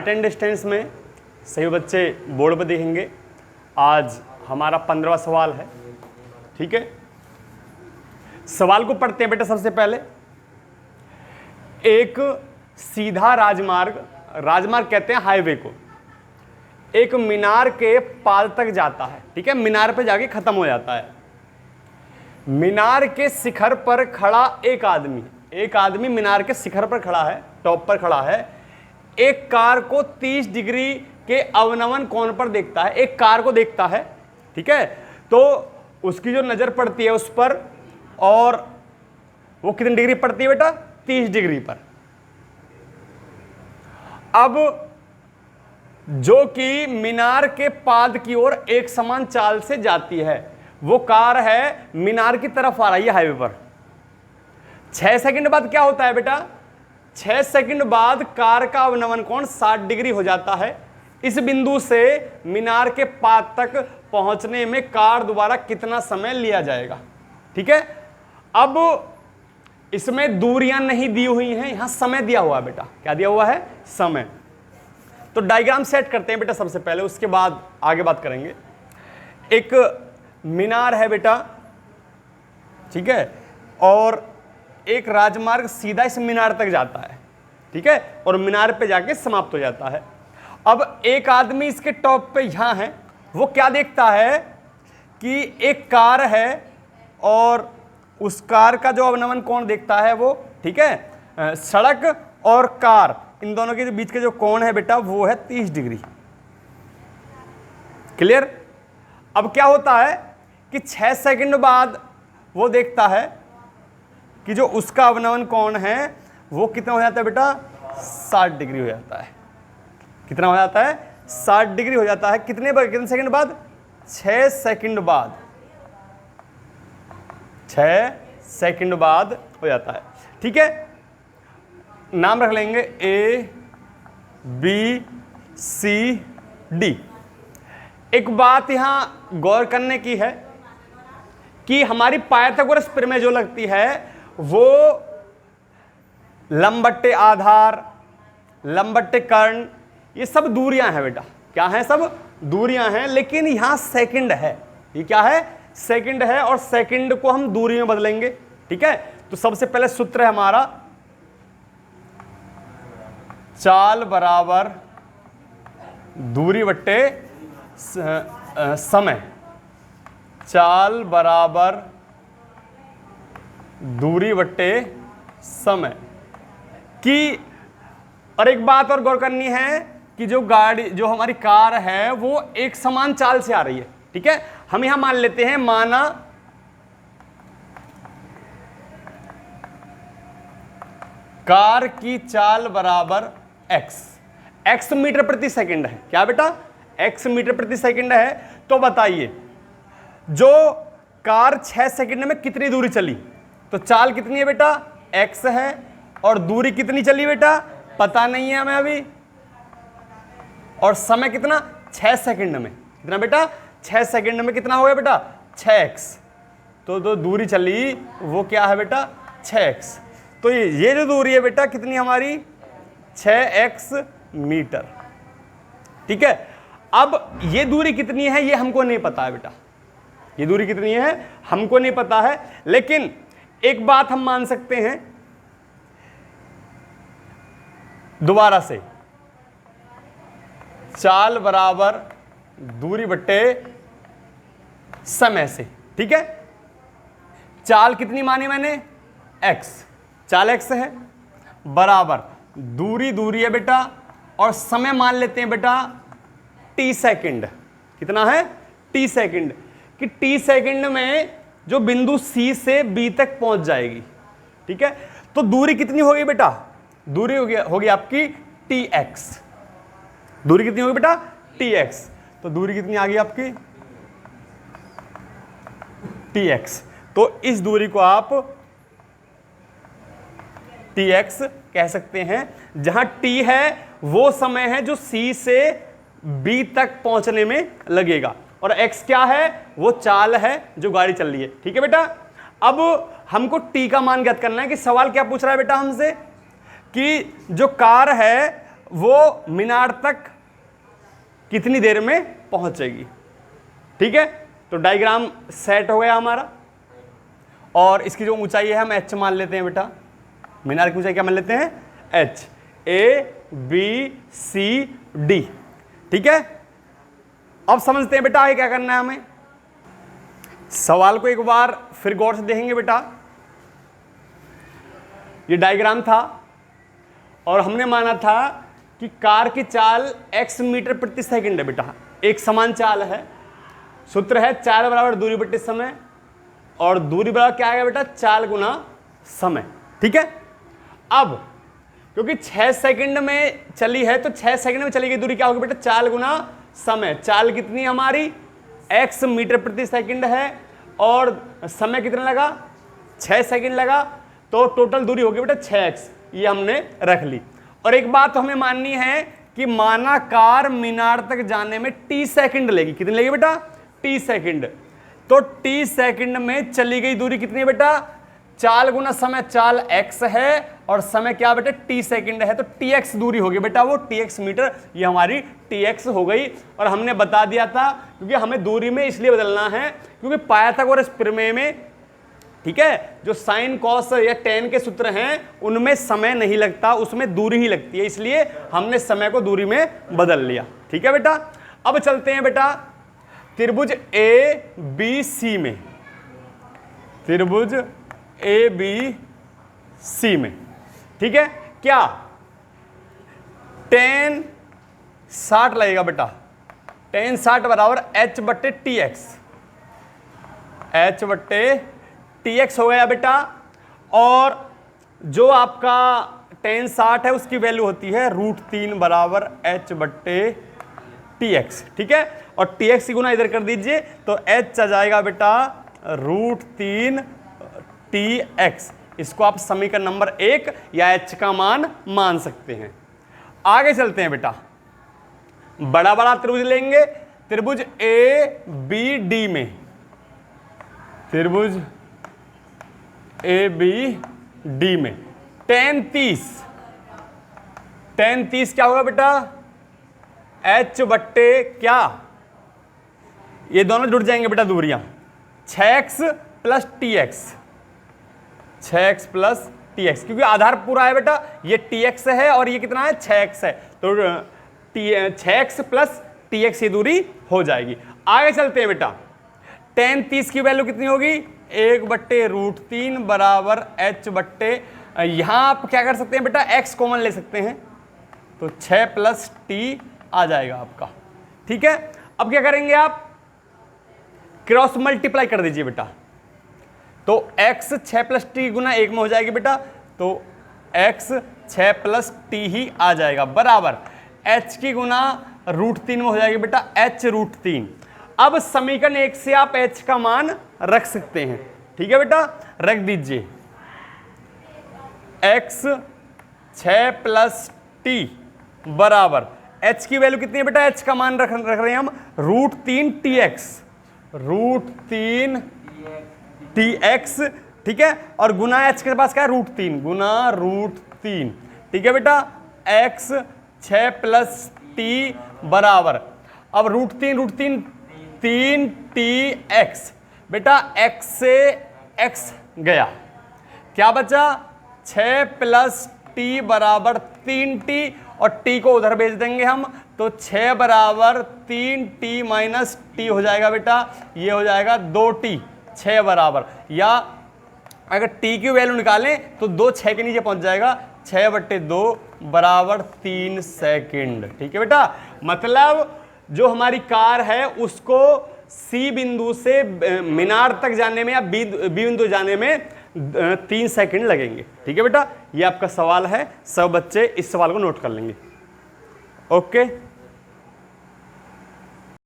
Height and distance में सभी बच्चे बोर्ड पर देखेंगे। आज हमारा 15वां सवाल है। ठीक है, सवाल को पढ़ते हैं बेटा। सबसे पहले एक सीधा राजमार्ग, राजमार्ग कहते हैं हाईवे को, एक मीनार के पाल तक जाता है। ठीक है, मीनार पे जाके खत्म हो जाता है। मीनार के शिखर पर खड़ा एक आदमी मीनार के शिखर पर खड़ा है, टॉप पर खड़ा है। एक कार को 30 डिग्री के अवनमन कोण पर देखता है, एक कार को देखता है। ठीक है, तो उसकी जो नजर पड़ती है उस पर, और वो कितनी डिग्री पड़ती है बेटा? 30 डिग्री पर। अब जो कि मीनार के पाद की ओर एक समान चाल से जाती है, वो कार है मीनार की तरफ आ रही है हाईवे पर। 6 सेकंड बाद क्या होता है बेटा? 6 सेकंड बाद कार का अवनमन कोण 60 डिग्री हो जाता है। इस बिंदु से मीनार के पाद तक पहुंचने में कार द्वारा कितना समय लिया जाएगा? ठीक है, अब इसमें दूरियां नहीं दी हुई हैं, यहां समय दिया हुआ है बेटा। क्या दिया हुआ है? समय। तो डायग्राम सेट करते हैं बेटा सबसे पहले, उसके बाद आगे बात करेंगे। एक मीनार है बेटा, ठीक है, और एक राजमार्ग सीधा इस मीनार तक जाता है। ठीक है, और मीनार पे जाके समाप्त हो जाता है। अब एक आदमी इसके टॉप पे यहां है, वो क्या देखता है कि एक कार है और उस कार का जो अवनमन कोण देखता है वो, ठीक है, सड़क और कार इन दोनों के बीच के जो कोण है बेटा वो है 30 डिग्री। क्लियर? अब क्या होता है कि 6 सेकंड बाद वो देखता है कि जो उसका अवनमन कोण है वो कितना हो जाता है बेटा? 60 डिग्री हो जाता है। कितना हो जाता है? 60 डिग्री हो जाता है। कितने सेकंड बाद? 6 सेकंड बाद। 6 सेकंड बाद हो जाता है। ठीक है, नाम रख लेंगे A B C D। एक बात यहां गौर करने की है कि हमारी पाइथागोरस प्रमेय जो लगती है वो लंबट्टे आधार, लंबट्टे कर्ण, ये सब दूरियां हैं बेटा। क्या हैं? सब दूरियां हैं, लेकिन यहां सेकंड है। ये क्या है? सेकंड है, और सेकंड को हम दूरी में बदलेंगे। ठीक है, तो सबसे पहले सूत्र है हमारा चाल बराबर दूरी बट्टे समय। चाल बराबर दूरी बट्टे समय की। और एक बात और गौर करनी है कि जो गाड़ी, जो हमारी कार है वो एक समान चाल से आ रही है। ठीक है, हम यहां मान लेते हैं, माना कार की चाल बराबर x मीटर प्रति सेकंड है। क्या बेटा? x मीटर प्रति सेकंड है। तो बताइए जो कार 6 सेकंड में कितनी दूरी चली? तो चाल कितनी है बेटा? x है, और दूरी कितनी चली बेटा? पता नहीं है हमें अभी। और समय कितना? 6 सेकंड में। कितना बेटा? 6 सेकंड में कितना हो गया बेटा? 6x। तो दूरी चली वो क्या है बेटा? 6x। तो ये जो दूरी है बेटा कितनी हमारी? 6x metre. ठीक है, अब ये दूरी कितनी है ये हमको नहीं पता है बेटा। ये दूरी कितनी है हमको नहीं पता है, लेकिन एक बात हम मान सकते हैं दोबारा से, चाल बराबर दूरी बट्टे समय से। ठीक है, चाल कितनी मानी मैंने? x। चाल x है, बराबर दूरी है बेटा, और समय मान लेते हैं बेटा t सेकंड। कितना है? t second. कि t सेकंड में जो बिंदु C से B तक पहुंच जाएगी। ठीक है, तो दूरी कितनी होगी बेटा? दूरी होगी आपकी tx। दूरी कितनी होगी बेटा? tx। तो दूरी कितनी आ गई आपकी? tx। तो इस दूरी को आप tx कह सकते हैं, जहां t है वो समय है जो C से B तक पहुंचने में लगेगा, और x क्या है? वो चाल है जो गाड़ी चल रही है। ठीक है बेटा, अब हमको t का मान ज्ञात करना है। कि सवाल क्या पूछ रहा है बेटा हमसे कि जो कार है वो मीनार तक कितनी देर में पहुंचेगी। ठीक है, तो डायग्राम सेट हो गया हमारा। और इसकी जो ऊंचाई है हम h मान लेते हैं बेटा, मीनार की ऊंचाई क्या मान लेते हैं, h, ABCD। ठीक है, अब समझते हैं बेटा आगे क्या करना है हमें। सवाल को एक बार फिर गौर से देखेंगे बेटा। ये डायग्राम था और हमने माना था कि कार की चाल x मीटर प्रति सेकंड है बेटा, एक समान चाल है। सूत्र है चाल बराबर दूरी बटे समय, और दूरी बराबर क्या आएगा बेटा, चाल गुना समय। ठीक है, अब क्योंकि 6 सेकंड में चली है तो 6 सेकंड में चली गई दूरी क्या होगी बेटा, चाल गुना समय। चाल कितनी हमारी x मीटर प्रति सेकंड है और समय कितना लगा, 6 सेकंड लगा, तो टोटल दूरी होगी बेटा 6x, ये हमने रख ली। और एक बात तो हमें माननी है कि माना कार मीनार तक जाने में t सेकंड लेगी। कितनी लेगी बेटा, t सेकंड। तो t सेकंड में चली गई दूरी कितनी है बेटा, चाल गुना समय, चाल x है और समय क्या बेटा t सेकंड है, तो tx दूरी होगी बेटा, वो tx मीटर, ये हमारी tx हो गई। और हमने बता दिया था क्योंकि हमें दूरी में इसलिए बदलना है क्योंकि पाइथागोरस प्रमेय में, ठीक है, जो साइन कॉस या टेन के सूत्र हैं उनमें समय नहीं लगता, उसमें दूरी ही लगती है, इसलिए हमने समय को दूरी में बदल लिया। ठीक है बेटा, अब चलते हैं बेटा त्रिभुज ABC में, त्रिभुज ABC में। ठीक है, क्या tan 60 लगेगा बेटा, tan 60 बराबर h बट्टे tx, h बट्टे tx हो गया बेटा। और जो आपका tan 60 है उसकी वैल्यू होती है √3 बराबर h बट्टे tx। ठीक है, और tx की गुना इधर कर दीजिए तो h आ जाएगा बेटा √3 tx। इसको आप समीकरण नंबर 1 या h का मान मान सकते हैं। आगे चलते हैं बेटा, बड़ा बड़ा त्रिभुज लेंगे, त्रिभुज ABD में, त्रिभुज ABD में tan 30 क्या होगा बेटा, h बट्टे क्या, ये दोनों जुड़ जाएंगे बेटा दूरियां, 6x plus tx, 6x plus tx, क्योंकि आधार पूरा है बेटा, ये tx है और ये कितना है 6x है, तो 6x प्लस tx ये दूरी हो जाएगी। आगे चलते हैं बेटा, tan 30 की वैल्यू कितनी होगी, 1 बट्टे √3 बराबर h बट्टे, यहां आप क्या कर सकते हैं बेटा, x कॉमन ले सकते हैं, तो 6 प्लस t आ जाएगा आपका। ठीक है, अब क्या करेंगे आप, क्रॉस मल्टीप्लाई कर दीजिए बेटा, तो x 6 प्लस t गुना 1 में हो जाएगी बेटा, तो x 6 प्लस t ही आ जाएगा बराबर h की गुना √3 में हो जाएगी बेटा h √3। अब समीकरण 1 से आप h का मान रख सकते हैं। ठीक है बेटा, रख दीजिए, x 6 प्लस t बराबर h की वैल्यू कितनी है बेटा, h का मान रख रहे हैं हम √3 tx, √3 tx। ठीक है, और गुना h के पास क्या है, √3 गुना √3। ठीक है बेटा, x 6 प्लस t बराबर, अब √3 3 tx बेटा, x से x गया, क्या बचा, 6 प्लस t बराबर 3t, और t को उधर भेज देंगे हम, तो 6 बराबर 3t माइनस t हो जाएगा बेटा, ये हो जाएगा 2t, 6 बराबर, या अगर t की वैल्यू निकालें तो 2 6 के नीचे पहुंच जाएगा, 6 बट्टे 2 बराबर 3 सेकंड। ठीक है बेटा, मतलब जो हमारी कार है उसको C बिंदु से मीनार तक जाने में या B बिंदु जाने में 3 सेकंड लगेंगे। ठीक है बेटा, ये आपका सवाल है, सब बच्चे इस सवाल को नोट कर लेंगे। ओके।